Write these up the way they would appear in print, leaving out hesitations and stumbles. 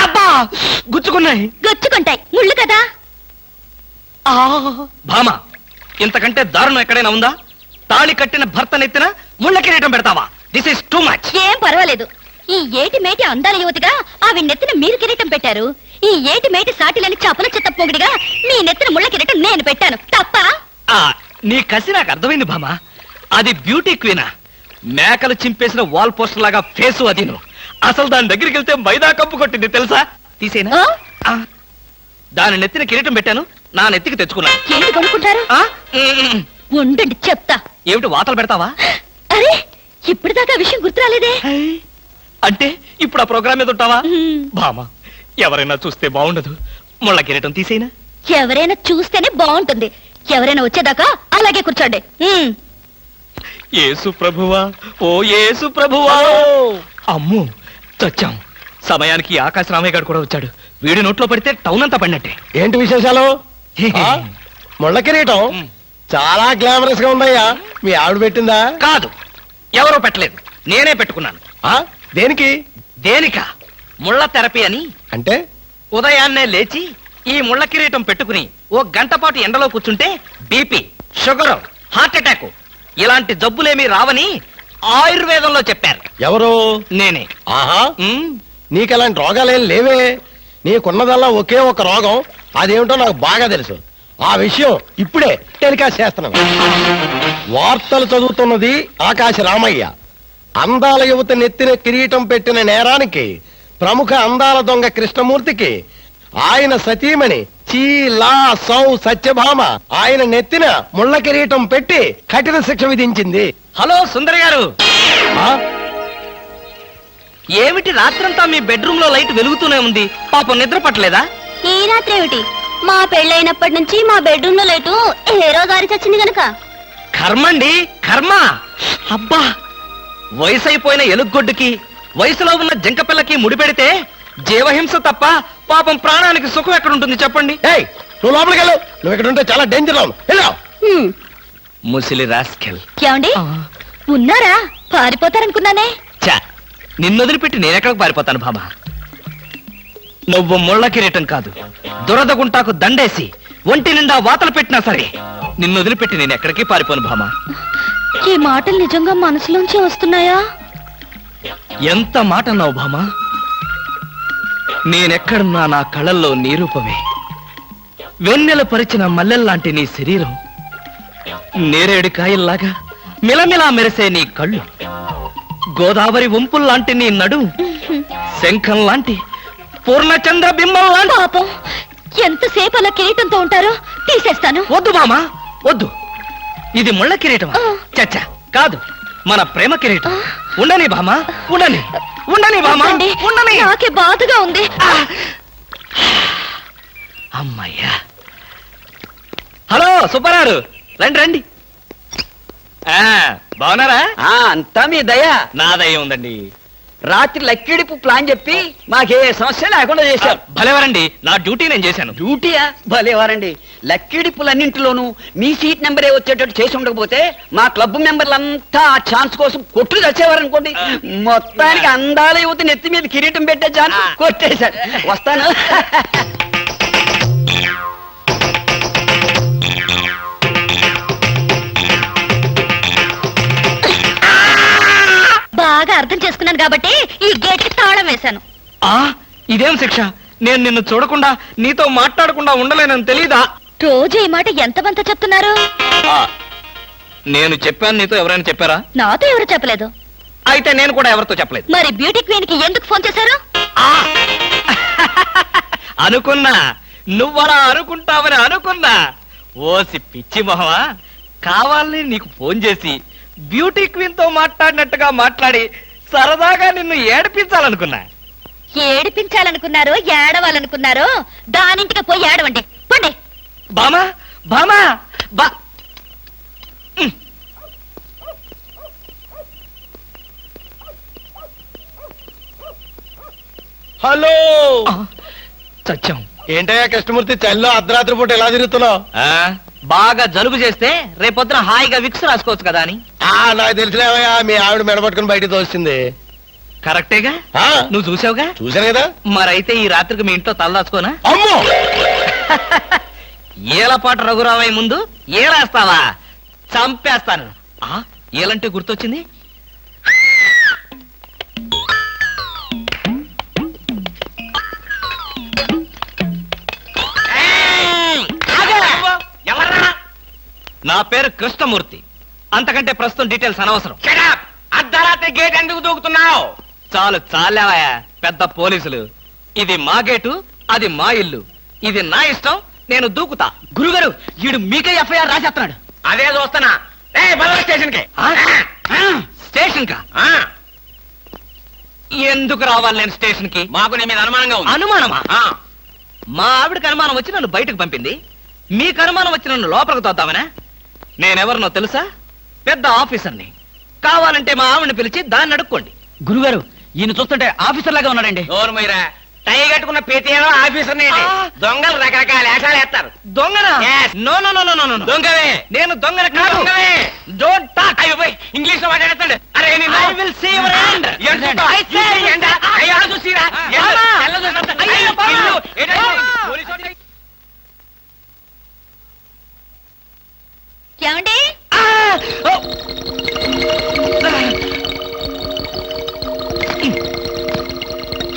అబ్బా గుచ్చుకున్నాయి. గొచ్చుకుంటాయి, ముళ్ళు కదా. భామ, ఇంతకంటే దారుణం ఎక్కడైనా ఉందా? తాళి కట్టిన భర్త నెత్తిన ముళ్ళ కిరీటం పెడతావా? This is too much. ఏం పర్వాలేదు. ఈ ఏటి మేటి అందాల యువతిగా ఆవి నెత్తిన మీరు కిరీటం పెట్టారు. ఈ ఏటి మేటి సాటిలని చపల చెత్త పొగిడిగా మీ నెత్తిన ముళ్ళ కిరీటం నేను పెట్టాను. తప్ప? నీ కసి నాకు అర్థమైంది భామ. అది బ్యూటీ క్వీనా? మేకలు చింపేసిన వాల్ పోస్టర్ లాగా ఫేసు అది. అసలు దాని దగ్గరికి వెళ్తే మైదా కప్పు కొట్టింది తెలుసా? తీసేనా? దాని నెత్తిన కిరీటం పెట్టాను, నా నెత్తికి తెచ్చుకున్నాను. ఏంటి కొనుక్కుంటారు? ఉండండి చెప్తా. ఏమిటి వాతలు పెడతావా? అరే, ఇప్పటిదాకా విషయం గుర్తురాలేదే. అంటే ఇప్పుడు ఆ ప్రోగ్రామ్ మీద ఉంటావా? భామ, ఎవరైనా చూస్తే బాగుండదు. ముళ్ళ కిరీటం తీసేనా? ఎవరైనా చూస్తేనే బాగుంటుంది. ఎవరైనా వచ్చేదాకా అలాగే కూర్చోండి. యేసు ప్రభువా, ఓ యేసు ప్రభువా. అమ్ము, చచ్చాం. సమయానికి ఆకాశ రామయ్య గారు కూడా వచ్చాడు. వీడి నోట్లో పడితే టౌన్ అంతా పడినట్టే. ఏంటి విశేషాలు? ముళ్ళ కిరీటం చాలా గ్లామరస్ గా ఉందయ్యా. మీ ఆవిడ పెట్టిందా? కాదు, ఎవరో పెట్టలేదు, నేనే పెట్టుకున్నాను. దేనికి? దేనిక? ముళ్ళ థెరపీ అని. అంటే ఉదయాన్నే లేచి ఈ ముళ్ళ కిరీటం పెట్టుకుని ఓ గంట పాటు ఎండలో కూర్చుంటే బీపీ, షుగర్, హార్ట్ అటాక్ ఇలాంటి జబ్బులేమీ రావని ఆయుర్వేదంలో చెప్పారు. ఎవరు? నేనే. ఆహా, నీకు అలాంటి రోగాలేం లేవే. నీకున్నదల్లా ఒకే ఒక రోగం. అదేమిటో నాకు బాగా తెలుసు. ఆ విషయం ఇప్పుడే టెలికాస్ట్ చేస్తున్నాను. వార్తలు చదువుతున్నది ఆకాశ రామయ్య. అందాల యువత నెత్తిన కిరీటం పెట్టిన నేరానికి ప్రముఖ అందాల దొంగ కృష్ణమూర్తికి ఆయన సతీమణి చీలా సౌ సత్యభామ ఆయన నెత్తిన ముళ్ళ కిరీటం పెట్టి కఠిన శిక్ష విధించింది. హలో సుందర్ గారు, ఏమిటి రాత్రంతా మీ బెడ్రూమ్ లో లైట్ వెలుగుతూనే ఉంది? పాపం నిద్ర పట్టలేదా? ఈ రాత్రి ఏమిటి? మా పెళ్ళైనప్పటి నుంచి మా బెడ్రూమ్ లో లైటు హీరో గారి చచ్చింది గనక. కర్మండి, కర్మ. అబ్బా, వయసు అయిపోయిన ఎలుగొడ్డుకి వయసులో ఉన్న జంకపిల్లకి ముడిపెడితే జీవహింస తప్ప పాపం ప్రాణానికి సుఖం ఎక్కడుంటుంది చెప్పండి? నువ్వు లోపలికి వెళ్ళు. నువ్వు ఇక్కడ ఉంటే చాలా డేంజర్. ముసిలి రాస్కెల్. ఏమండి ఉన్నారా? పారిపోతారనుకున్నానే. చా, నిన్ను వదిలిపెట్టి నేనెక్కడికి పారిపోతాను బాబా? నువ్వు ముళ్ళ కిరీటం కాదు, దురద గుంటాకు దండేసి ఒంటి నిండా వాతలు పెట్టినా సరే నిన్ను వదిలిపెట్టి నేను ఎక్కడికి పారిపోను భామా. ఈ మాటలు నిజంగా మనసులోంచి వస్తున్నాయా? ఎంత మాట అన్నావు భామా. నేనెక్కడున్నా నా కళల్లో నీ రూపమే. వెన్నెల పరిచిన మల్లెల్లాంటి నీ శరీరం, నేరేడు కాయల్లాగా మిలమిలా మెరిసే నీ కళ్ళు, గోదావరి వంపుల్లాంటి నీ నడు, శంఖం లాంటి పూర్ణచంద్ర బింబం లాంటి. పాపం, ఎంతసేపు అలా కిరీటంతో ఉంటారో తీసేస్తాను. వద్దు మామా, వద్దు. ఇది ముళ్ళ కిరీటం చచ్చా కాదు, మన ప్రేమ కిరీటం. ఉండని బామా, ఉండని, ఉండని బామా, ఉండని. నాకే బాధగా ఉంది. అమ్మయ్యా. హలో సుబ్బారావు, రండి రండి. బాగున్నారా? అంతా మీ దయ. నా దయ ఉందండి. రాత్రి లక్కిడిపు ప్లాన్ చెప్పి మాకే సమస్య లేకుండా చేశారు. భలేవారండి, నా డ్యూటీ నేను చేశాను. డ్యూటీయా? భలేవారండి. లక్కిడిపులన్నింటిలోనూ మీ సీట్ నెంబరే వచ్చేటట్టు చేసి ఉండకపోతే మా క్లబ్ మెంబర్లంతా ఆ ఛాన్స్ కోసం కొట్లు తెచ్చేవారనుకోండి. మొత్తానికి అందాల యువత నెత్తి మీద కిరీటం పెట్టే ఛాన్స్ కొట్టేశారు. వస్తాను. బాగా అర్థం చేసుకున్నాను కాబట్టి ఈ గేట్ కి తాళం వేశాను. ఇదేం శిక్ష? నేను నిన్ను చూడకుండా నీతో మాట్లాడకుండా ఉండలేనని తెలీదా? రోజు ఈ మాట ఎంతమంత చెప్తున్నారు? నేను చెప్పాను, నీతో ఎవరైనా చెప్పారా? నాతో ఎవరు చెప్పలేదు. అయితే నేను కూడా ఎవరితో చెప్పలేదు. మరి బ్యూటీ క్వీన్ కి ఎందుకు ఫోన్ చేశారు? అనుకున్నా, నువ్వలా అనుకుంటావని అనుకున్నా. ఓసి పిచ్చి మొహమా, కావాలని నీకు ఫోన్ చేసి బ్యూటీ క్వీన్ తో మాట్లాడినట్టుగా మాట్లాడి సరదాగా నిన్ను ఏడిపించాలనుకున్నా. ఏడిపించాలనుకున్నారో ఏడవాలనుకున్నారో దానింటికి పోయి ఏడవండి. పండి. బామా, బామా, బా. హలో. సత్యం, ఏంటయ్యా కృష్ణమూర్తి, చల్లో అర్ధరాత్రి పూట ఎలా తిరుగుతున్నావు? బాగా జలుబు చేస్తే రేపొద్దున హాయిగా విక్స్ రాసుకోవచ్చు కదా అని. నాకు తెలిసినవయ్యా, మీ ఆవిడ మెడపట్టుకుని బయటకు తోస్తుంది. కరెక్టేగా ఆ, నువ్వు చూసావుగా చూశాను కదా. మరైతే ఈ రాత్రికి మీ ఇంట్లో తలదాచుకోనా అమ్మో ఏలపాటు రఘురావయ్య ముందు ఏలేస్తావా చంపేస్తాను ఏలంటే గుర్తొచ్చింది నా పేరు కృష్ణమూర్తి అంతకంటే ప్రస్తుతం డీటెయిల్స్ అనవసరం అర్ధరాత్రి గేట్ ఎందుకు దూకుతున్నావు? చాలు చాలావయ్యా పెద్ద పోలీసులు ఇది మా గేటు అది మా ఇల్లు ఇది నా ఇష్టం నేను దూకుతా గురుగారు వీడు మీకే ఎఫ్ఐఆర్ రాసేస్తున్నాడు అదే చూస్తున్నా. స్టేషన్ కి స్టేషన్ కా ఎందుకు రావాలి నేను స్టేషన్ కి మాకు నీ మీద అనుమానంగా ఉంది. అనుమానమా ఆ, మా ఆవిడకి అనుమానం వచ్చి నన్ను బయటకు పంపింది మీకు అనుమానం వచ్చి నన్ను లోపలికి తోద్దామనా నేనెవరినో తెలుసా పెద్ద ఆఫీసర్ని కావాలంటే మా ఆవిడని పిలిచి దాన్ని అడుక్కోండి గురుగారు ఈయన చూస్తుంటే ఆఫీసర్ లాగా ఉన్నాడండి. నోరు మీరా టై కట్టుకున్న ప్రతి ఆఫీసర్ దొంగలు రకరకాల వేషాలు వేస్తారు. దొంగనా Yes. No no no no no no దొంగవే నేను దొంగన కాదు డోంట్ టాక్ అయ్యో పోయి ఇంగ్లీష్ లో మాట్లాడతాడు. అరే నిన్ను- I will see your hand. ఏంటో? I say- ఏంటా? అయ్యో, ఆడ చూసిరా? బావా. తెల్ల చూసినంత. అయ్యో, అయ్యో, బావా. ఇల్లు. ఏంటండి? బావా. పోలీసు వాడిని- ఏమండి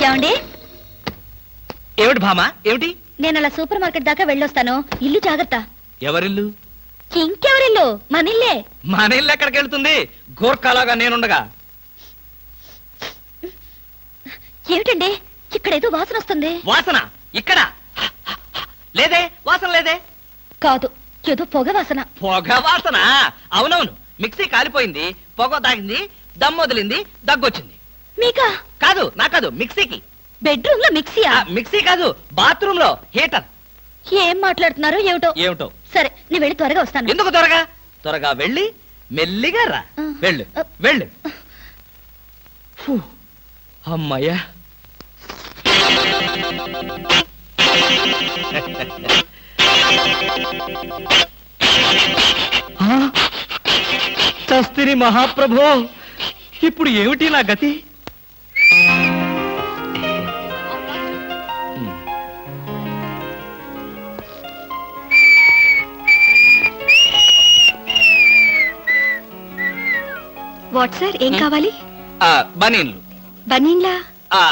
ఏమండి ఏమిటి భామా ఏమిటి నేను అలా సూపర్ మార్కెట్ దాకా వెళ్ళొస్తాను ఇల్లు జాగ్రత్త ఎవరిల్లు ఇంకెవరిల్లు మనిల్లే మన ఇల్లు ఎక్కడికి వెళ్తుంది గోర్ఖాలాగా నేనుండగా ఏమిటండి ఇక్కడేదో వాసన వస్తుంది వాసన ఇక్కడ లేదే వాసన లేదే కాదు ఏదో పొగ వాసన పొగ వాసన అవునవును మిక్సీ కాలిపోయింది పొగ తాగింది దమ్ము వదిలింది దగ్గొచ్చింది మీకా కాదు నా కాదు మిక్సీకి బెడ్రూమ్ లో మిక్సీయా మిక్సీ కాదు బాత్రూమ్ లో హీటర్ ఏం మాట్లాడుతున్నారో ఏమిటో ఏమిటో సరే నేను వెళ్ళి త్వరగా వస్తాను ఎందుకు త్వరగా త్వరగా వెళ్ళి మెల్లిగా రా ఆ. వెళ్ళు వెళ్ళు ఫు, అమ్మయ్యా ఆ, చస్తిని మహాప్రభో ఇప్పుడు ఏమిటి నా గతి వాట్ సార్ ఏం కావాలి బనీన్లు బనీన్లా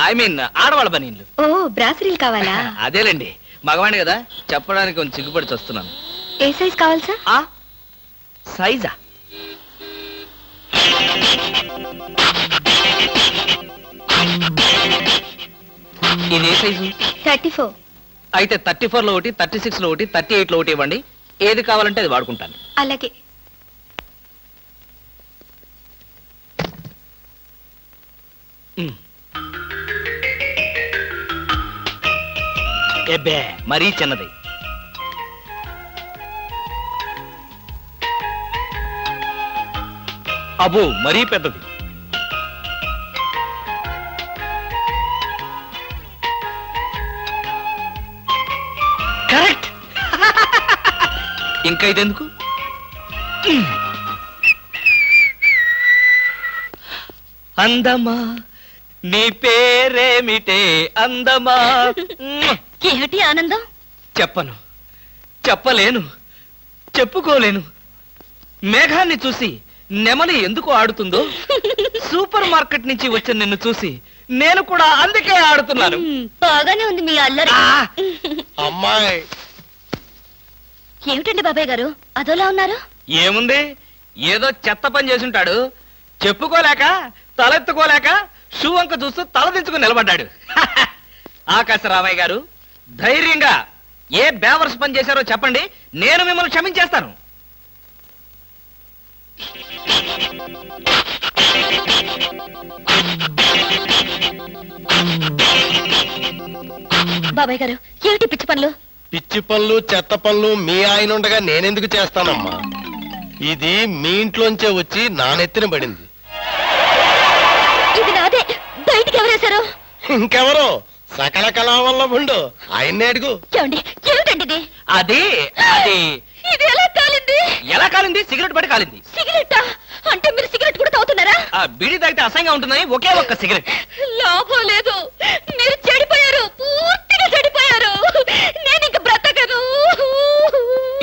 ఐ మీన్ ఆడవాళ్ళ బనీన్లు ఓ బ్రాసరీలు కావాలా అదేలేండి మగవాణి కదా చెప్పడానికి కొంచెం సిగ్గుపడి వస్తున్నాను ఏ సైజ్ కావాలి సార్ ఆ సైజా ఇది ఏ సైజు 34 అయితే 34 లో ఒకటి 36 లో ఒకటి 38 లో ఒకటి ఇవ్వండి ఏది కావాలంటే అది వాడుకుంటాను అలాగే ఎబ్బే మరీ చిన్నది అబ్బో మరీ పెద్దది కరెక్ట్ ఇంకా ఇదెందుకు అందమా నీ పేరేమిటే అందమా ఏమిటి ఆనందం చెప్పను చెప్పలేను చెప్పుకోలేను మేఘాన్ని చూసి నెమలి ఎందుకు ఆడుతుందో సూపర్ మార్కెట్ నుంచి వచ్చిన నిన్ను చూసి నేను కూడా అందుకే ఆడుతున్నాను బాగానే ఉంది మీ అల్లరి ఆ! అమ్మాయి ఏమిటండి బాబాయ్ గారు అదోలా ఉన్నారు ఏముంది ఏదో చెత్త పని చేసుంటాడు చెప్పుకోలేక తలెత్తుకోలేక షూ వంక చూస్తూ తలదించుకుని నిలబడ్డాడు ఆకాశరామయ్య గారు ధైర్యంగా ఏ బేవర్స్ పని చేశారో చెప్పండి నేను మిమ్మల్ని క్షమించేస్తాను బాబాయ్ గారు ఏమిటి పిచ్చి పనులు పిచ్చి పనులు చెత్త పనులు మీ ఆయన ఉండగా నేనెందుకు చేస్తానమ్మా ఇది మీ ఇంట్లోంచే వచ్చి నా నెత్తిన పడింది ఇది నాదే బయటికి ఎవరేశారు ఇంకెవరో సకల కళావల్లభుండు ఆయన్నే అడుగు ఏమండి ఏమిటండి ఇది అది అది ఇది ఎలా కాలింది ఎలా కాలింది సిగరెట్ పడి కాలింది సిగరెట్టా అంటే మీరు సిగరెట్ కూడా తాగుతున్నారా ఆ బీడీ తాగితే అసహ్యంగా ఉంటుందని ఒకే ఒక్క సిగరెట్. లాభం లేదు, మీరు చెడిపోయారు, పూర్తిగా చెడిపోయారు. నేను ఇంక బ్రతకను.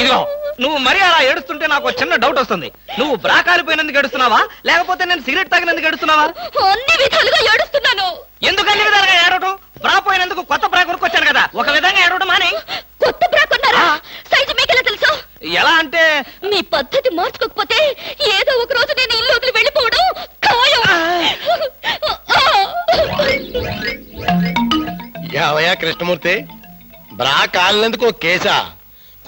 ఇదిగో నువ్వు మరీ అలా ఏడుస్తుంటే నాకు ఒక చిన్న డౌట్ వస్తుంది. నువ్వు బ్రా కాలిపోయినందుకు ఏడుస్తున్నావా, లేకపోతే నేను సిగరెట్ తాగినందుకు ఏడుస్తున్నావా? అన్ని విధాలుగా ఏడుస్తున్నాను. ఎందుకు అన్ని విధాలుగా ఏడవటం? బ్రా పోయినందుకు కొత్త బ్రా కొనుక్కొచ్చాను కదా, ఒక విధంగా ఏడవడం మాని. కొత్త బ్రా కొన్నారా? సైజు మీకెలా తెలుసు? ఎలా అంటే మీ పద్ధతి మార్చుకోకపోతే ఏదో ఒక రోజు నేను ఇల్లు వదిలి వెళ్ళిపోవడం ఖాయం. యావయ్యా కృష్ణమూర్తి, బ్రా కాలినందుకు ఒక కేసా,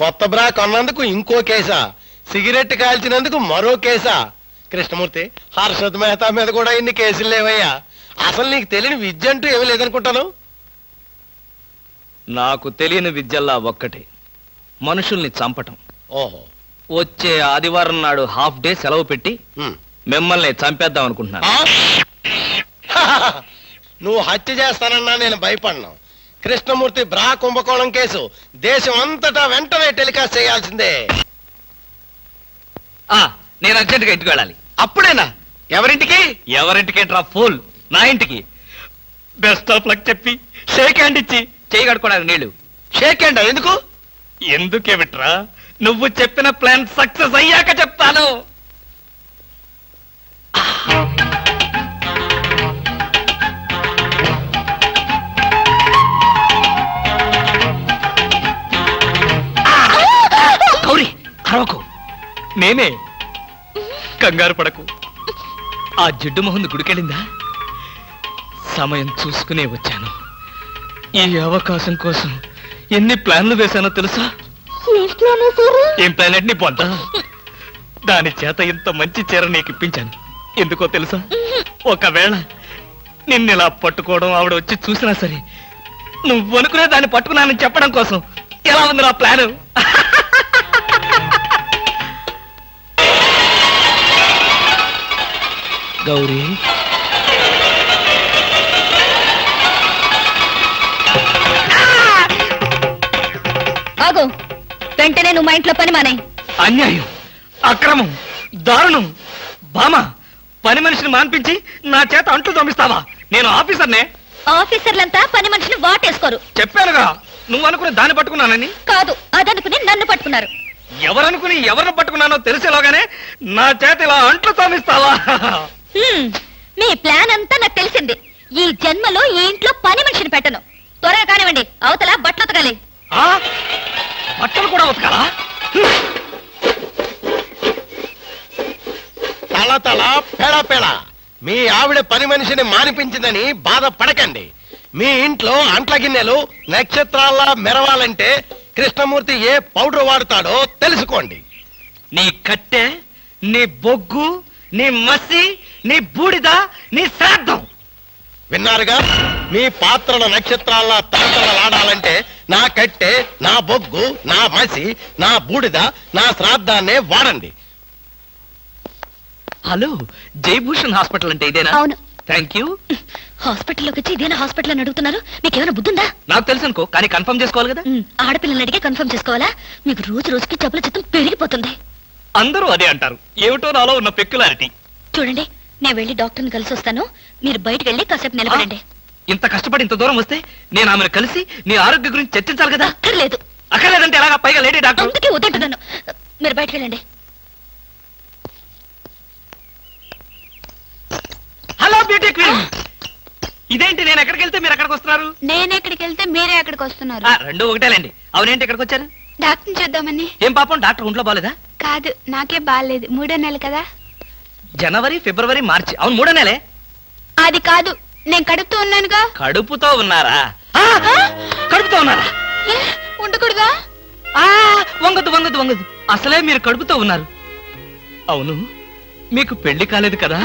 కొత్త బ్రా కొన్నందుకు ఇంకో కేసా, సిగరెట్ కాల్చినందుకు మరో కేసా? కృష్ణమూర్తి, హర్షద్ మెహతా మీద కూడా ఇన్ని కేసులు లేవయ్యా. అసలు నీకు తెలియని విద్య అంటూ ఏమీ లేదనుకుంటాను. నాకు తెలియని విద్యల్లా ఒక్కటే, మనుషుల్ని చంపటం. ఓహో. వచ్చే ఆదివారం నాడు హాఫ్ డే సెలవు పెట్టి ఉమ్. మిమ్మల్ని చంపేద్దాం అనుకుంటున్నాను. ఆ? నువ్వు హత్య చేస్తానన్నా నేను భయపడను. కృష్ణమూర్తి బ్రా కుంభకోణం కేసు దేశం అంతటా వెంటనే టెలికాస్ట్ చేయాల్సిందే. నేను అర్జెంటుగా ఇంటికి వెళ్ళాలి. అప్పుడేనా? ఎవరింటికి? ఎవరింటికి డ్రా ఫూల్, నా ఇంటికి. బెస్ట్ ఆఫ్ లక్ చెప్పి షేక్ హ్యాండ్ ఇచ్చి చేయి కడుకోవడానికి నీళ్లు. షేక్ హ్యాండ్ ఎందుకు? ఎందుకే బిట్రా, నువ్వు చెప్పిన ప్లాన్ సక్సెస్ అయ్యాక చెప్తాను. గౌరీ అరవకు, నేనే. కంగారు పడకు. ఆ జిడ్డు మొహంది గుడికెళ్ళిందా? సమయం చూసుకునే వచ్చాను. ఈ అవకాశం కోసం ఎన్ని ప్లాన్లు వేశానో తెలుసా? ఏం ప్లాన్ అంటే నీ పొంద? దాని చేత ఇంత మంచి చీర నీకు ఇప్పించాను. ఎందుకో తెలుసా? ఒకవేళ నిన్నిలా పట్టుకోవడం ఆవిడ వచ్చి చూసినా సరే నువ్వు అనుకునే దాన్ని పట్టుకున్నానని చెప్పడం కోసం. ఎలా ఉంది నా ప్లాను? గౌరీ, ఆగు, వెంటనే నువ్వు మా ఇంట్లో పని మానే. అన్యాయం, అక్రమం, దారుణం. బామా, పని మనిషిని మాన్పించి నా చేత అంట్లు తోమిస్తావా? నేను ఆఫీసర్నే. ఆఫీసర్లంతా పని మనిషిని వాటేసుకోరు. చెప్పానుగా, నువ్వు అనుకుని దాన్ని పట్టుకున్నానని. కాదు, అదనుకుని నన్ను పట్టుకున్నారు. ఎవరనుకుని ఎవరిని పట్టుకున్నానో తెలిసేలోగానే నా చేత ఇలా అంట్లు తోమిస్తావా? మీ ప్లాన్ అంతా నాకు తెలిసింది. ఈ జన్మలో ఈ ఇంట్లో పని మనిషిని పెట్టను. త్వరగా కానివ్వండి, అవతల బట్టలు ఉతకాలి. ఆ? బట్టలు కూడా ఉతకాలా? తల తల పెడ పెడ. మీ ఆవిడ పని మనిషిని మానిపించిందని బాధపడకండి. మీ ఇంట్లో అంట్ల గిన్నెలు నక్షత్రాల్లా మెరవాలంటే కృష్ణమూర్తి ఏ పౌడర్ వాడతాడో తెలుసుకోండి. నీ కట్టె, నీ బొగ్గు, నీ మసి, నీ బూడిద, నీ శ్రాద్ధం. విన్నారుగా? మీ పాత్రల నక్షత్రాల్లా తలతలలాడాలంటే నా కట్టె, నా బొగ్గు, నా మసి, నా బూడిద, నా శ్రాద్ధాన్నే వాడండి. హలో, జయభూషణ్ హాస్పిటల్ అంటే ఇదేనా? అవును. Thank you. హాస్పిటల్లోకి వచ్చి ఇదేనా హాస్పిటల్ అని అడుగుతున్నారు? మీకేమైనా బుద్ధుందా? నాకు తెలుసు అనుకో, కానీ కన్ఫర్మ్ చేసుకోవాలి కదా. ఆడపిల్లలు అడిగే కన్ఫర్మ్ చేసుకోవాలా? మీకు రోజు రోజుకి జబ్బుల చిత్తం పెరిగిపోతుంది. అందరూ అదే అంటారు. ఏమిటో నాలో ఉన్న పెక్యులారిటీ. చూడండి, నేను వెళ్ళి డాక్టర్ని కలిసి వస్తాను. మీరు బయటకు వెళ్ళి కాసేపు నిలబడండి. ఇంత కష్టపడి ఇంత దూరం వస్తే నేను ఆమెను కలిసి నీ ఆరోగ్య గురించి చర్చించాలి కదా. అక్కర్లేదు. అక్కర్లేదంటే ఎలాగా? పైగా లేడీ డాక్టర్. అందుకే వద్దంటున్నాను. మీరు బయటకు వెళ్ళండి. Hello beauty queen. ఇదేంటి, నేను ఎక్కడికి వెళ్తే మీరు ఎక్కడికి వస్తున్నారు? నేను ఎక్కడికి వెళ్తే మీరే ఎక్కడికి వస్తున్నారు. రెండు ఒకటేలేండి. అవునేంటి ఎక్కడికి వచ్చారు? డాక్టర్ని చూద్దామని. ఏం పాపం, డాక్టర్ ఒంట్లో బాలేదా? కాదు, నాకే బాగాలేదు. 3వ నెల కదా. జనవరి, ఫిబ్రవరి, మార్చి. అవును, 3వ నెలే. అది కాదు, నేను కడుపుతూ ఉన్నానుగా. కడుపుతో ఉన్నారా? కడుపుతో ఉన్నారా? ఉండకూడదా? వంగదు వంగదు వంగదు. అసలే మీరు కడుపుతో ఉన్నారు. అవును, మీకు పెళ్లి కాలేదు కదా,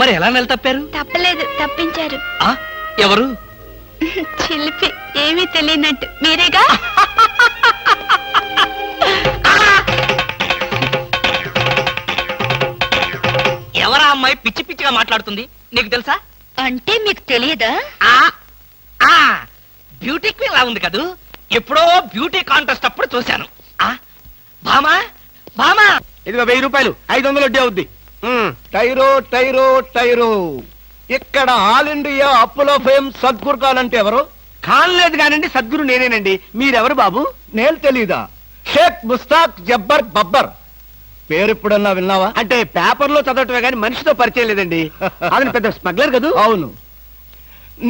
మరి ఎలా నెల తప్పారు? తప్పలేదు, తప్పించారు. ఎవరు? చిలిపి, ఏమీ తెలియనట్టు. మీరేగా? ఎవరా అమ్మాయి పిచ్చి పిచ్చిగా మాట్లాడుతుంది? నీకు తెలుసా? అంటే మీకు తెలియదా? బ్యూటీ క్వీన్ లా ఉంది కదూ. ఎప్పుడో బ్యూటీ కాంటెస్ట్ అప్పుడు చూశాను. భామా భామా, ఇదిగో 1000 రూపాయలు, 500 వడ్డీ అవుద్ది. టైరో టైరో టైరో ఇక్కడ ఆల్ ఇండియా అప్పులో ఫేమ్ సద్గురు ఖాన్ అంటే ఎవరు? కానలేదు కానండి, సద్గురు నేనేనండి. మీరెవరు బాబు? నేను తెలీదా? షేక్ ముస్తాక్ జబ్బర్ బబ్బర్ పేరు ఎప్పుడన్నా విన్నావా? అంటే పేపర్లో చదవటమే కానీ మనిషితో పరిచయం లేదండి. అతను పెద్ద స్మగ్లర్ కదూ? అవును,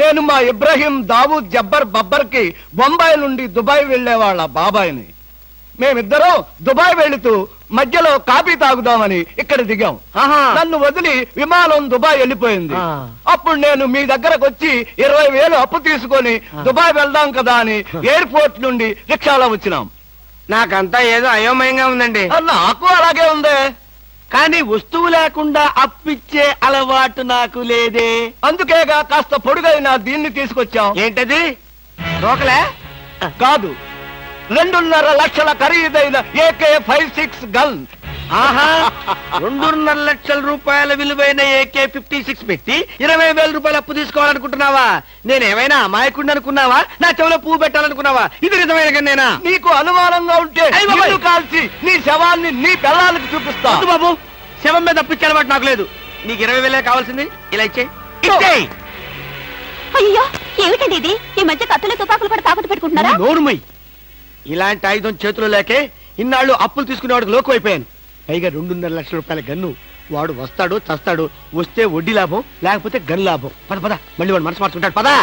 నేను మా ఇబ్రాహీం దావూద్ జబ్బర్ బబ్బర్ కి బొంబాయి నుండి దుబాయ్ వెళ్లే వాళ్ళ బాబాయిని. మేమిద్దరం దుబాయ్ వెళుతూ మధ్యలో కాఫీ తాగుదామని ఇక్కడ దిగాం. ఆహా. నన్ను వదిలి విమానం దుబాయ్ వెళ్ళిపోయింది. ఆ. అప్పుడు నేను మీ దగ్గరకు వచ్చి 20,000 అప్పు తీసుకొని దుబాయ్ వెళ్దాం కదా అని ఎయిర్పోర్ట్ నుండి రిక్షాలో వచ్చినాం. నాకంతా ఏదో అయోమయంగా ఉందండి. నాకు అలాగే ఉంది. కానీ వస్తువు లేకుండా అప్పిచ్చే అలవాటు నాకు లేదే. అందుకేగా కాస్త పొడుగైన దీన్ని తీసుకొచ్చాం. ఏంటది? రోకలే? కాదు, 2.5 లక్షల ఖరీదైన AK-56 గన్. ఆహా, 2.5 లక్షల రూపాయల విలువైన AK-56 పెట్టి 20,000 రూపాయలు అప్పు తీసుకోవాలనుకుంటున్నావా? నేనేమైనా అమాయకుడిని అనుకున్నావా? నా చెవులో పువ్వు పెట్టాలనుకున్నావా? ఇది నిజమైన కన్నేనా? నీకు అనుమానంగా ఉంటే అయ్ బాబాయ్. నిన్ను కాల్చి నీ శవాన్ని నీ పిల్లలకి చూపిస్తా. వద్దు బాబు, శవం మీద అప్పిచ్చే అలవాటు నాకు లేదు. నీకు 20,000 కావాల్సింది, ఇలా ఇచ్చేయ్. అయ్యో ఏమిటండి ఇది? ఈ మధ్య కత్తులు తుపాకులు కూడా తాకట్టు పెట్టుకుంటున్నారా? నోరుమై. ఇలాంటి ఆయుధం చేతిలో లేకే ఇన్నాళ్ళు అప్పులు తీసుకునేవాడికి లోకు అయిపోయాను. పైగా 2.5 లక్షల రూపాయల గన్ను. వాడు వస్తాడు చస్తాడు. వస్తే వడ్డీ లాభం, లేకపోతే గన్ లాభం. పద పద, మళ్ళీ వాడు మనసు మార్చుకుంటాడు. పదా.